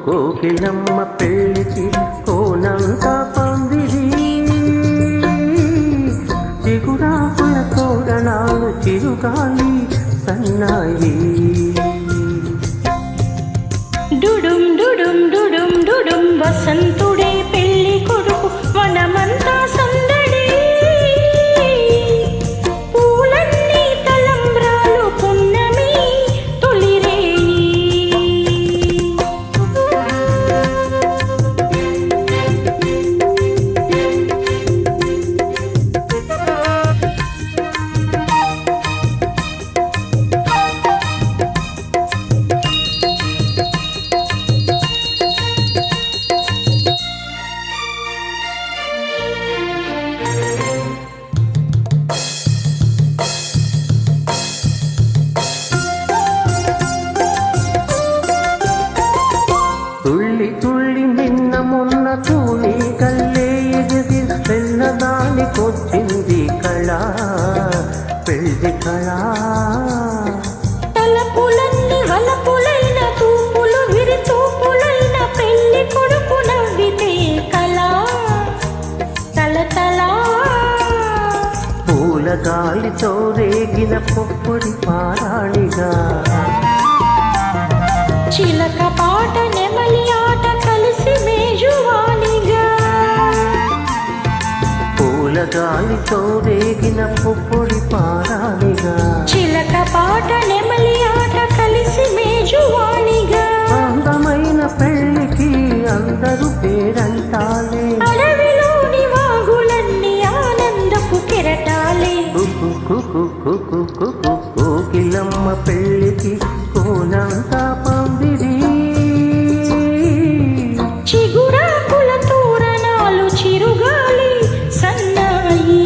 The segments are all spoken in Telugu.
కోకిలమ్మ పెళ్ళికి కోనంతా పందిరి చిగురాకుల తోరణాలు చిరుగాలి సన్నాయి డుడుం డుడుం డుడుం డుడుం వసంతుడే పెళ్లి కొడుకు వనమంతా సందడి పూలన్నీ తలంబ్రాలు పున్నమి తొలిరేయి తుళ్ళి తుళ్ళి నిన్న మొన్న తూని కల్లే ఎగిరి వెళ్ళదానికొచ్చింది కళ పెళ్లి కళ తలపులన్నీ వలపులైన తూపులు విరి తూపులైన పెళ్లి కొడుకు నవ్వితే కళ తలతలా పూల గాలితో రేగిన పొప్పడి పారాణిగా చిలక పాట నెమలి ఆట కలిసి మేజువానిగా పూల గాలితో రేగిన పొప్పడి పారాణిగా చిలక పాట నెమలి ఆట కలిసి మేజువానిగా అందమైన పెళ్లికి అందరూ పేరంటాలే అడవిలోని వాగులన్నీ ఆనందపు కెరటాలే కోకిలమ్మ పెళ్లికి కోనంతా పందిరి చిగురాకుల తోరణాలు చిరుగాలి సన్నాయి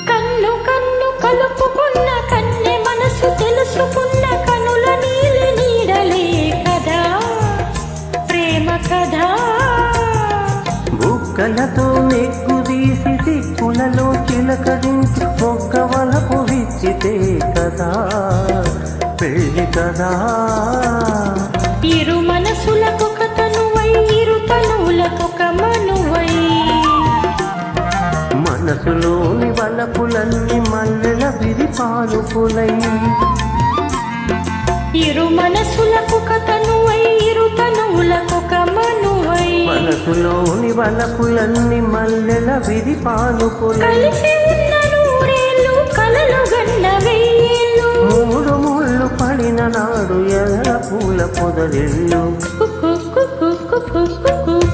కన్ను కన్ను కలుపుకున్న కన్నె మనసు తెలుసుకున్న కనుల నీలి నీడలే కదా ప్రేమ కదా బుక్కలతో నెగ్గుదీసి సిక్కులలో చిలకరించి మొక్క వలపు విచ్చితే కదా పెళ్ళి కదా ఇరు మనసులకొక తనువై ఇరు తనువులకొక మనువై మనసులోని వలపులన్నీ మల్లెల విరిపాలుపులై ఇరు మనసులకొక తనువై ఇరు తనువులకొక మనువై మనసులోని వలపులన్నీ మల్లెల విరిపాలుపులై కలిసి ఉన్న నూరేళ్ళు కలలు గన్న వెయ్యేళ్ళు మూడు ముళ్ళు పడిన నాడు ఎర్ర పూల పొదరిల్లు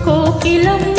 కోకిలమ్మ